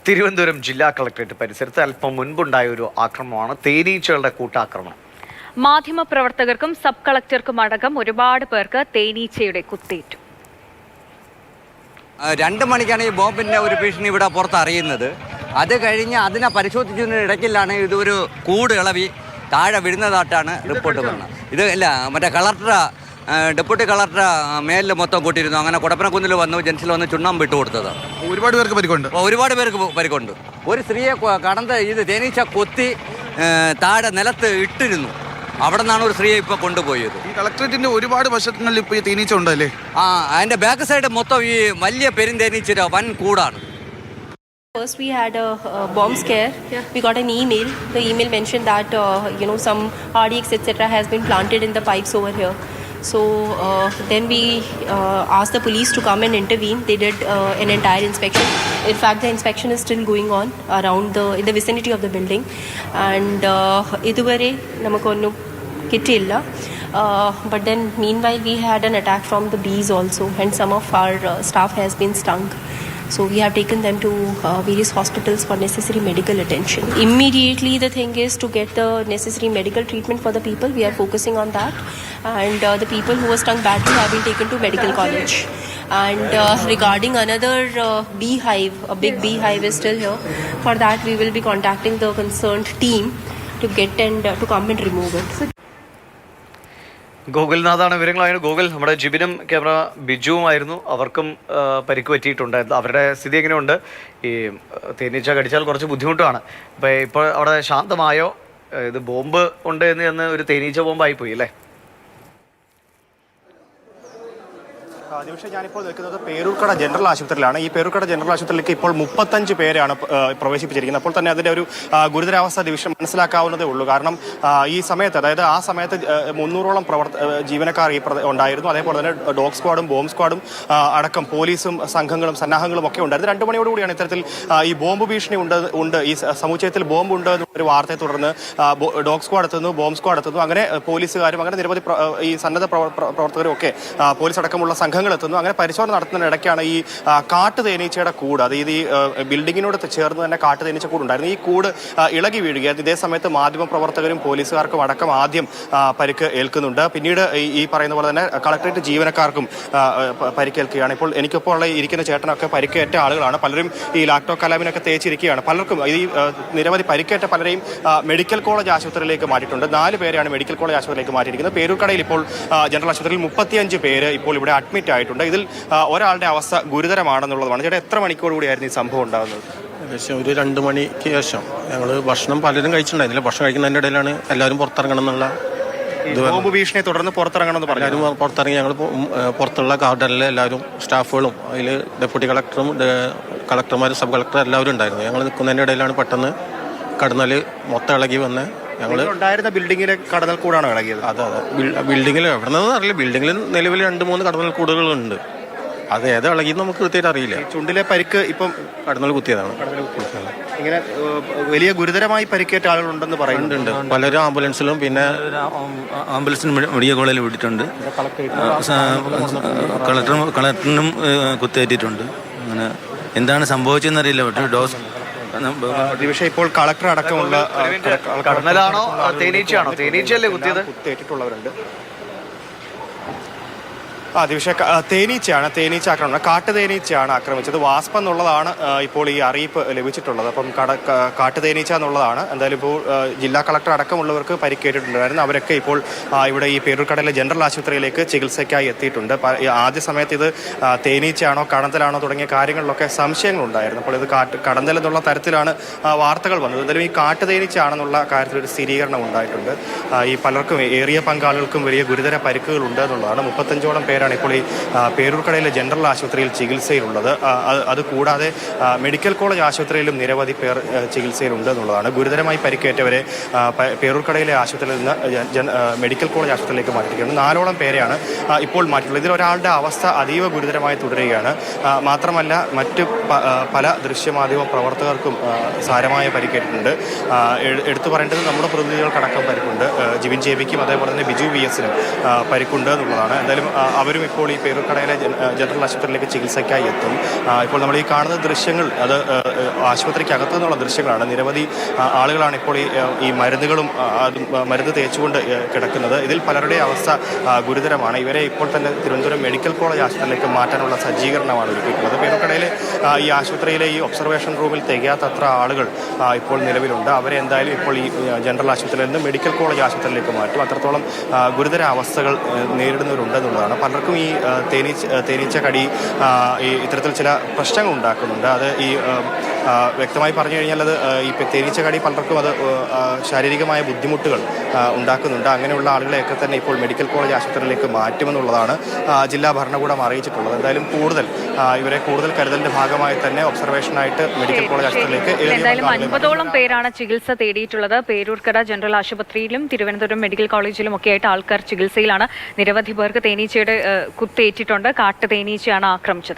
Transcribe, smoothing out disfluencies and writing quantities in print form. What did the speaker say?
തിരുവനന്തപുരം ജില്ലാ കളക്ടറേറ്റ് പരിസരത്ത് അല്പം മുൻപുണ്ടായ ഒരു ആക്രമണമാണ് തേനീച്ചകളുടെ കൂട്ടാക്രമണം. മാധ്യമപ്രവർത്തകർക്കും സബ് കളക്ടർക്കും അടക്കം ഒരുപാട് പേർക്ക് തേനീച്ചയുടെ കുത്തേറ്റു. 2 മണിക്കാണ് ഈ ബോംബിൻ്റെ ഒരു ഭീഷണി ഇവിടെ പുറത്ത് അറിയുന്നത്. അത് കഴിഞ്ഞ് അതിനെ പരിശോധിച്ചതിന് ഇടയ്ക്കിലാണ് ഇതൊരു കൂട് ഇളവി താഴെ വീഴുന്നതായിട്ടാണ് റിപ്പോർട്ട് വരുന്നത്. ഇത് ഇല്ല മറ്റേ ഡെപ്യൂട്ടി കളക്ടർ മേലിൽ മൊത്തം കൂട്ടിയിരുന്നു. അങ്ങനെ കുടപ്പനക്കുന്നിൽ വന്നു, ജംഗ്ഷനിൽ വന്ന് ചുണ്ണം വിട്ടു കൊടുത്തത്. ഒരുപാട് പേർക്ക് പരിക്കുണ്ട്. ഒരു സ്ത്രീയെ ഇത് തേനീച്ച കൊത്തി താഴെ നിലത്ത് ഇട്ടിരുന്നു. അവിടെ നിന്നാണ് ഒരു സ്ത്രീയെ ഇപ്പോൾ കൊണ്ടുപോയത്. ഈ കളക്ടറേറ്റിന്റെ ഒരുപാട് വശങ്ങളിൽ ഇപ്പോൾ ഈ തേനീച്ച ഉണ്ടല്ലേ? അതിൻ്റെ ബാക്ക് സൈഡ് മൊത്തം ഈ വലിയ പെരുന്തേനീച്ചയുടെ വൻ കൂടാണ്. First we had a bomb scare. We got an email. The email mentioned that some RDX etc. has been planted in the pipes over here. So then we asked the police to come and intervene. They did an entire inspection. In fact, the inspection is still going on in the vicinity of the building. And iduvare namakonu kittilla. But then meanwhile we had an attack from the bees also, and some of our staff has been stung. So we have taken them to various hospitals for necessary medical attention. Immediately the thing is to get the necessary medical treatment for the people. We are focusing on that. And the people who were stung badly have been taken to medical college. And regarding another beehive, a big beehive is still here. For that we will be contacting the concerned team to get and to come and remove it. ഗോകുൽനാഥാണ് വിവരങ്ങളായിരുന്നു. Gokul, നമ്മുടെ ജിബിനും camera ബിജുവുമായിരുന്നു. അവർക്കും പരിക്ക് പറ്റിയിട്ടുണ്ടായിരുന്നു. അവരുടെ സ്ഥിതി എങ്ങനെയുണ്ട്? ഈ തേനീച്ച കടിച്ചാൽ കുറച്ച് ബുദ്ധിമുട്ടാണ്. ഇപ്പോൾ അവിടെ ശാന്തമായോ? ഇത് ബോംബ് ഉണ്ട് എന്ന് ഒരു തേനീച്ച ബോംബായിപ്പോയി അല്ലേ? നിമിഷം ഞാനിപ്പോൾ നിൽക്കുന്നത് പേരൂർക്കട ജനറൽ ആശുപത്രിയിലാണ്. ഈ പേരൂർക്കട ജനറൽ ആശുപത്രിയിലേക്ക് ഇപ്പോൾ 35 പേരെയാണ് പ്രവേശിപ്പിച്ചിരിക്കുന്നത്. അപ്പോൾ തന്നെ അതിൻ്റെ ഒരു ഗുരുതരാവസ്ഥ ഡിവിഷൻ മനസ്സിലാക്കാവുന്നതേ ഉള്ളൂ. കാരണം ഈ സമയത്ത്, അതായത് ആ സമയത്ത് 300ഓളം ജീവനക്കാർ ഉണ്ടായിരുന്നു. അതേപോലെ തന്നെ ഡോഗ് സ്ക്വാഡും ബോംബ് സ്ക്വാഡും അടക്കം പോലീസും സംഘങ്ങളും സന്നാഹങ്ങളും ഒക്കെ ഉണ്ടായിരുന്നു. 2 മണിയോടുകൂടിയാണ് ഇത്തരത്തിൽ ഈ ബോംബ് ഭീഷണി ഉണ്ട് ഈ സമുച്ചയത്തിൽ ബോംബ് ഉണ്ട് എന്നൊരു വാർത്തയെ തുടർന്ന് ഡോഗ് സ്ക്വാഡ് എത്തുന്നു, ബോംബ് സ്ക്വാഡ് എത്തുന്നു. അങ്ങനെ പോലീസുകാരും അങ്ങനെ നിരവധി ഈ സന്നദ്ധ പ്രവർത്തകരും ഒക്കെ പോലീസ് അടക്കമുള്ള സംഘങ്ങൾ എത്തുന്നു. അങ്ങനെ പരിശോധന നടത്തുന്നതിനിടയ്ക്കാണ് ഈ കാട്ടുതേനീച്ചയുടെ കൂട്, അതായത് ഈ ബിൽഡിങ്ങിനോട് ചേർന്ന് തന്നെ കാട്ടുതേനീച്ച കൂട് ഉണ്ടായിരുന്നു. ഈ കൂട് ഇളകി വീഴുകയായിരുന്നു. ഇതേ സമയത്ത് മാധ്യമപ്രവർത്തകരും പോലീസുകാർക്കും അടക്കം ആദ്യം പരിക്ക് ഏൽക്കുന്നുണ്ട്. പിന്നീട് ഈ പറയുന്ന പോലെ തന്നെ കളക്ടറേറ്റ് ജീവനക്കാർക്കും പരിക്കേൽക്കുകയാണ്. ഇപ്പോൾ എനിക്കിപ്പോൾ ഇരിക്കുന്ന ചേട്ടനൊക്കെ പരിക്കേറ്റ ആളുകളാണ്. പലരും ഈ ലാപ്ടോപ്പ് കലാമിനൊക്കെ തേച്ചിരിക്കുകയാണ്. പലർക്കും ഈ നിരവധി പരിക്കേറ്റ പലരെയും മെഡിക്കൽ കോളേജ് ആശുപത്രിയിലേക്ക് മാറ്റിയിട്ടുണ്ട്. 4 പേരെയാണ് മെഡിക്കൽ കോളേജ് ആശുപത്രിയിലേക്ക് മാറ്റിയിരിക്കുന്നത്. പേരൂർക്കടയിൽ ഇപ്പോൾ ജനറൽ ആശുപത്രിയിൽ 35 പേര് ഇപ്പോൾ ഇവിടെ അഡ്മിറ്റ് ആയിട്ടുണ്ട്. ഇതിൽ ഒരാളുടെ അവസ്ഥ ഗുരുതരമാണെന്നുള്ളതാണ്. ചേട്ടാ, എത്ര മണിക്കൂർ കൂടിയായിരുന്നു ഈ സംഭവം ഉണ്ടാകുന്നത്? ഏകദേശം ഒരു 2 മണിക്ക് ശേഷം. ഞങ്ങൾ ഭക്ഷണം പലരും കഴിച്ചിട്ടുണ്ടായിരുന്നില്ല. ഭക്ഷണം കഴിക്കുന്നതിൻ്റെ ഇടയിലാണ് എല്ലാവരും പുറത്തിറങ്ങണം എന്നുള്ള ബോംബ് ഭീഷണിയെ തുടർന്ന് പുറത്തിറങ്ങണമെന്ന് പറഞ്ഞു. എല്ലാവരും പുറത്തിറങ്ങി. ഞങ്ങൾ പുറത്തുള്ള ഗാർഡനിലെ എല്ലാവരും സ്റ്റാഫുകളും അതിൽ ഡെപ്യൂട്ടി കളക്ടറും കളക്ടർമാരും സബ് കളക്ടർ എല്ലാവരും ഉണ്ടായിരുന്നു. ഞങ്ങൾ നിൽക്കുന്നതിൻ്റെ ഇടയിലാണ് പെട്ടെന്ന് കടന്നൽ മൊത്തം ഇളകി വന്ന് ഞങ്ങൾ ഉണ്ടായിരുന്ന ബിൽഡിങ്ങിലെ കടന്നൽ കൂടാണ് ഇളകിയത്. അതെ, ബിൽഡിങ്ങിൽ എവിടെ നിന്നും അറിയില്ല. ബിൽഡിങ്ങിൽ നിലവിൽ 2-3 കടന്നൽ കൂടുകളുണ്ട്. അത് ഏതാ ഇളകിയെന്ന് നമുക്ക് കൃത്യമായിട്ട് അറിയില്ല. ചുണ്ടിലെ പരിക്ക് ഇപ്പം കടന്നൽ കുത്തിയതാണ്. ഇങ്ങനെ വലിയ ഗുരുതരമായി പരിക്കേറ്റ ആളുകളുണ്ടെന്ന് പറയുന്നുണ്ട്. പലരും ആംബുലൻസിലും പിന്നെ മെഡിക്കൽ കോളേജിൽ വിട്ടിട്ടുണ്ട്. കളക്ടറിനും കുത്തേറ്റിട്ടുണ്ട്. അങ്ങനെ എന്താണ് സംഭവിച്ചെന്നറിയില്ല. പക്ഷേ ഇപ്പോൾ കളക്ടർ അടക്കമുള്ള കടന്നലാണോ തേനീച്ചയാണോ? തേനീച്ചയല്ലേ കുത്തേറ്റിട്ടുള്ളവരുണ്ട്. തേനീച്ചയാണ്. തേനീച്ച ആക്രമണം, കാട്ടുതേനീച്ചയാണ് ആക്രമിച്ചത്. വാസ്പ് എന്നുള്ളതാണ് ഇപ്പോൾ ഈ അറിയിപ്പ് ലഭിച്ചിട്ടുള്ളത്. അപ്പം കാട്ടുതേനീച്ച എന്നുള്ളതാണ്. എന്തായാലും ഇപ്പോൾ ജില്ലാ കളക്ടർ അടക്കമുള്ളവർക്ക് പരിക്കേറ്റിട്ടുണ്ടായിരുന്നു. അവരൊക്കെ ഇപ്പോൾ ഇവിടെ ഈ പേരൂർക്കടയിലെ ജനറൽ ആശുപത്രിയിലേക്ക് ചികിത്സയ്ക്കായി എത്തിയിട്ടുണ്ട്. ആദ്യ സമയത്ത് ഇത് തേനീച്ചയാണോ കടന്തലാണോ തുടങ്ങിയ കാര്യങ്ങളിലൊക്കെ സംശയങ്ങളുണ്ടായിരുന്നു. അപ്പോൾ ഇത് കടന്തൽ എന്നുള്ള തരത്തിലാണ് വാർത്തകൾ വന്നത്. എന്തായാലും ഈ കാട്ടുതേനീച്ചയാണെന്നുള്ള കാര്യത്തിൽ ഒരു സ്ഥിരീകരണം ഉണ്ടായിട്ടുണ്ട്. ഈ പലർക്കും ഏറിയ പങ്കാളികൾക്കും വലിയ ഗുരുതര പരിക്കുകൾ ഉണ്ട് എന്നുള്ളതാണ്. 35ഓളം പേരാണ് ഇപ്പോൾ ഈ പേരൂർക്കടയിലെ ജനറൽ ആശുപത്രിയിൽ ചികിത്സയിലുള്ളത്. അതുകൂടാതെ മെഡിക്കൽ കോളേജ് ആശുപത്രിയിലും നിരവധി പേർ ചികിത്സയിലുണ്ട് എന്നുള്ളതാണ്. ഗുരുതരമായി പരിക്കേറ്റവരെ പേരൂർക്കടയിലെ ആശുപത്രിയിൽ നിന്ന് മെഡിക്കൽ കോളേജ് ആശുപത്രിയിലേക്ക് മാറ്റിയിരിക്കുകയാണ്. 4ഓളം പേരെയാണ് ഇപ്പോൾ മാറ്റിയിട്ടുള്ളത്. ഇതിലൊരാളുടെ അവസ്ഥ അതീവ ഗുരുതരമായി തുടരുകയാണ്. മാത്രമല്ല മറ്റ് പല ദൃശ്യമാധ്യമ പ്രവർത്തകർക്കും സാരമായ പരിക്കേറ്റിട്ടുണ്ട്. എടുത്തു പറയേണ്ടത് നമ്മുടെ പ്രതിനിധികൾക്കടക്കം പരിക്കുണ്ട്. ജിബിൻ JBക്കും അതേപോലെ തന്നെ ബിജു VSനും പരിക്കുണ്ട് എന്നുള്ളതാണ്. എന്തായാലും അവർ എല്ലാവരും ഇപ്പോൾ ഈ പേരൂർക്കടയിലെ ജനറൽ ആശുപത്രിയിലേക്ക് ചികിത്സയ്ക്കായി എത്തും. ഇപ്പോൾ നമ്മൾ ഈ കാണുന്ന ദൃശ്യങ്ങൾ അത് ആശുപത്രിക്കകത്തു നിന്നുള്ള ദൃശ്യങ്ങളാണ്. നിരവധി ആളുകളാണ് ഇപ്പോൾ ഈ മരുന്നുകളും മരുന്ന് തേച്ചുകൊണ്ട് കിടക്കുന്നത്. ഇതിൽ പലരുടെയും അവസ്ഥ ഗുരുതരമാണ്. ഇവരെ ഇപ്പോൾ തന്നെ തിരുവനന്തപുരം മെഡിക്കൽ കോളേജ് ആശുപത്രിയിലേക്ക് മാറ്റാനുള്ള സജ്ജീകരണമാണ് ഒരുക്കിയിട്ടുള്ളത്. പേരൂർക്കടയിലെ ഈ ആശുപത്രിയിലെ ഈ ഒബ്സർവേഷൻ റൂമിൽ തികയാത്തത്ര ആളുകൾ ഇപ്പോൾ നിലവിലുണ്ട്. അവരെ എന്തായാലും ഇപ്പോൾ ഈ ജനറൽ ആശുപത്രിയിൽ നിന്ന് മെഡിക്കൽ കോളേജ് ആശുപത്രിയിലേക്ക് മാറ്റും. അത്രത്തോളം ഗുരുതര അവസ്ഥകൾ നേരിടുന്നവരുണ്ടെന്നുള്ളതാണ്. പലർക്കും ഈ തേനീച്ച കടി ഈ ഇത്തരത്തിൽ ചില പ്രശ്നങ്ങൾ ഉണ്ടാക്കുന്നുണ്ട്. അത് ഈ വ്യക്തമായി പറഞ്ഞു കഴിഞ്ഞാൽ അത് ഈ തേനീച്ച കടി പലർക്കും അത് ശാരീരികമായ ബുദ്ധിമുട്ടുകൾ ഉണ്ടാക്കുന്നുണ്ട്. അങ്ങനെയുള്ള ആളുകളെയൊക്കെ തന്നെ ഇപ്പോൾ മെഡിക്കൽ കോളേജ് ആശുപത്രിയിലേക്ക് മാറ്റുമെന്നുള്ളതാണ് ജില്ലാ ഭരണകൂടം അറിയിച്ചിട്ടുള്ളത്. എന്തായാലും ഇവരെ കൂടുതൽ കരുതലിന്റെ ഭാഗമായി തന്നെ ഒബ്സർവേഷനായിട്ട് മെഡിക്കൽ കോളേജ് ആശുപത്രിയിലേക്ക് എന്തായാലും 50ഓളം പേരാണ് ചികിത്സ തേടിയിട്ടുള്ളത്. പേരൂർക്കട ജനറൽ ആശുപത്രിയിലും തിരുവനന്തപുരം മെഡിക്കൽ കോളേജിലും ഒക്കെ ആയിട്ട് ആൾക്കാർ ചികിത്സയിലാണ്. നിരവധി പേർക്ക് തേനീച്ചയുടെ കുത്തേറ്റിട്ടുണ്ട്. കാട്ടു തേനീച്ചയാണ് ആക്രമിച്ചത്.